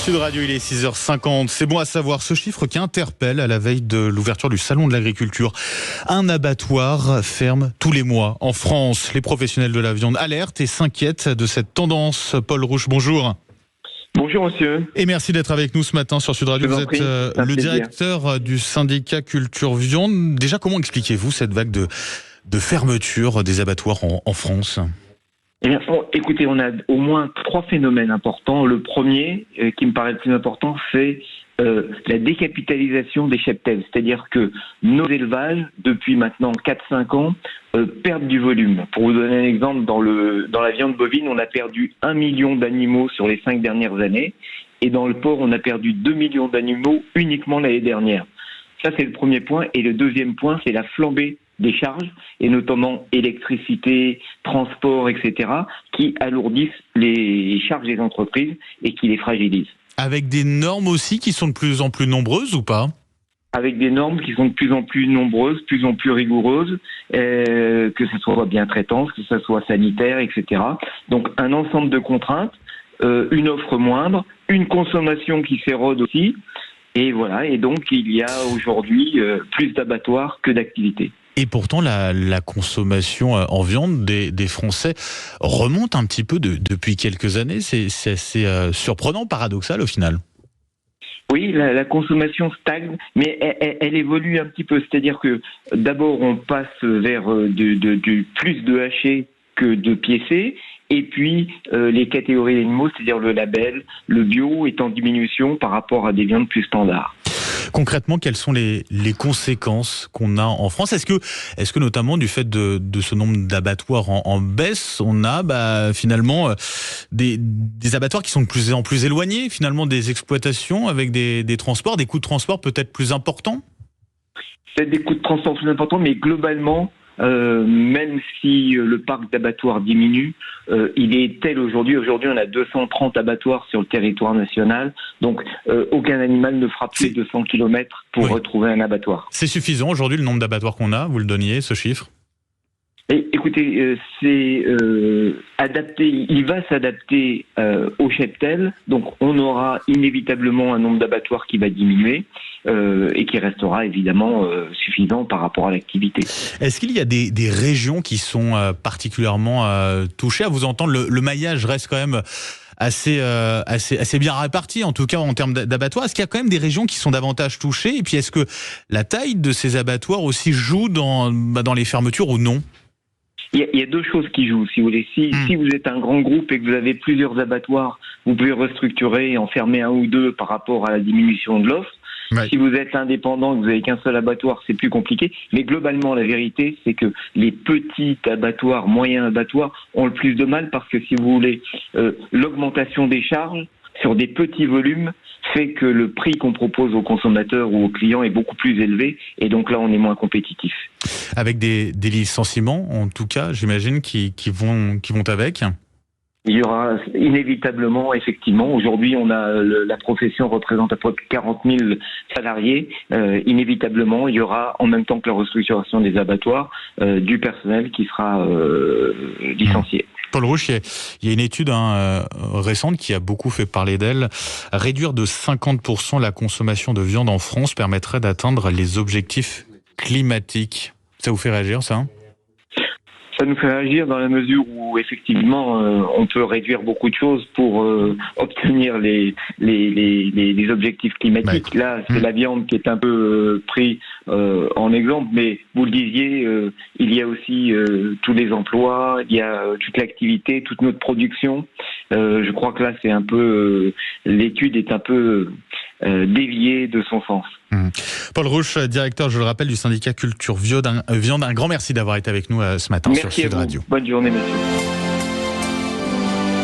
Sud Radio, il est 6h50. C'est bon à savoir ce chiffre qui interpelle à la veille de l'ouverture du Salon de l'Agriculture. Un abattoir ferme tous les mois en France. Les professionnels de la viande alertent et s'inquiètent de cette tendance. Paul Rouche, bonjour. Bonjour monsieur. Et merci d'être avec nous ce matin sur Sud Radio. Vous êtes le directeur du syndicat Culture Viande. Déjà, comment expliquez-vous cette vague de fermeture des abattoirs en France ? Eh bien, écoutez, on a au moins 3 phénomènes importants. Le premier, qui me paraît le plus important, c'est la décapitalisation des cheptels. C'est-à-dire que nos élevages, depuis maintenant 4-5 ans, perdent du volume. Pour vous donner un exemple, dans la viande bovine, on a perdu 1 million d'animaux sur les 5 dernières années. Et dans le porc, on a perdu 2 millions d'animaux uniquement l'année dernière. Ça, c'est le premier point. Et le deuxième point, c'est la flambée des charges, et notamment électricité, transport, etc., qui alourdissent les charges des entreprises et qui les fragilisent. Avec des normes aussi qui sont de plus en plus nombreuses ou pas ? Avec des normes qui sont de plus en plus nombreuses, de plus en plus rigoureuses, que ce soit bientraitance, que ce soit sanitaire, etc. Donc un ensemble de contraintes, une offre moindre, une consommation qui s'érode aussi, et voilà. Et donc il y a aujourd'hui plus d'abattoirs que d'activités. Et pourtant, la consommation en viande des Français remonte un petit peu depuis quelques années. C'est assez surprenant, paradoxal au final. Oui, la consommation stagne, mais elle évolue un petit peu. C'est-à-dire que d'abord, on passe vers du plus de haché que de piécé. Et puis, les catégories d'animaux, c'est-à-dire le label, le bio, est en diminution par rapport à des viandes plus standards. Concrètement, quelles sont les conséquences qu'on a en France ? Est-ce que notamment du fait de ce nombre d'abattoirs en baisse, on a finalement des abattoirs qui sont de plus en plus éloignés finalement des exploitations, avec des transports, des coûts de transport peut-être plus importants ? C'est des coûts de transport plus importants, mais globalement, même si le parc d'abattoirs diminue, il est tel aujourd'hui. Aujourd'hui, on a 230 abattoirs sur le territoire national. Donc, aucun animal ne fera plus de 200 km pour retrouver un abattoir. C'est suffisant aujourd'hui le nombre d'abattoirs qu'on a ? Vous le donniez, ce chiffre ? Écoutez, c'est adapté. Il va s'adapter au cheptel. Donc, on aura inévitablement un nombre d'abattoirs qui va diminuer et qui restera évidemment suffisant par rapport à l'activité. Est-ce qu'il y a des régions qui sont particulièrement touchées ? À vous entendre, le maillage reste quand même assez bien réparti, en tout cas en termes d'abattoirs. Est-ce qu'il y a quand même des régions qui sont davantage touchées ? Et puis, est-ce que la taille de ces abattoirs aussi joue dans les fermetures ou non ? Il y a 2 choses qui jouent, si vous voulez. Si vous êtes un grand groupe et que vous avez plusieurs abattoirs, vous pouvez restructurer et en fermer 1 ou 2 par rapport à la diminution de l'offre. Ouais. Si vous êtes indépendant et que vous n'avez qu'un seul abattoir, c'est plus compliqué. Mais globalement, la vérité, c'est que les petits abattoirs, moyens abattoirs, ont le plus de mal parce que, si vous voulez, l'augmentation des charges sur des petits volumes fait que le prix qu'on propose aux consommateurs ou aux clients est beaucoup plus élevé, et donc là on est moins compétitif. Avec des licenciements, en tout cas, j'imagine, qui vont avec. Il y aura inévitablement, effectivement, aujourd'hui la profession représente à peu près 40 000 salariés, inévitablement il y aura, en même temps que la restructuration des abattoirs, du personnel qui sera licencié. Paul Rouche, il y a une étude récente qui a beaucoup fait parler d'elle. Réduire de 50% la consommation de viande en France permettrait d'atteindre les objectifs climatiques. Ça vous fait réagir, ça ? Ça nous fait réagir dans la mesure où, effectivement, on peut réduire beaucoup de choses pour obtenir les objectifs climatiques. Là, c'est la viande qui est un peu pris en exemple, mais vous le disiez, il y a aussi tous les emplois, il y a toute l'activité, toute notre production. Je crois que là, c'est un peu l'étude est un peu déviée de son sens. Paul Rouche, directeur, je le rappelle, du syndicat Culture Viande. Un grand merci d'avoir été avec nous ce matin sur Sud Radio. Bonne journée, monsieur.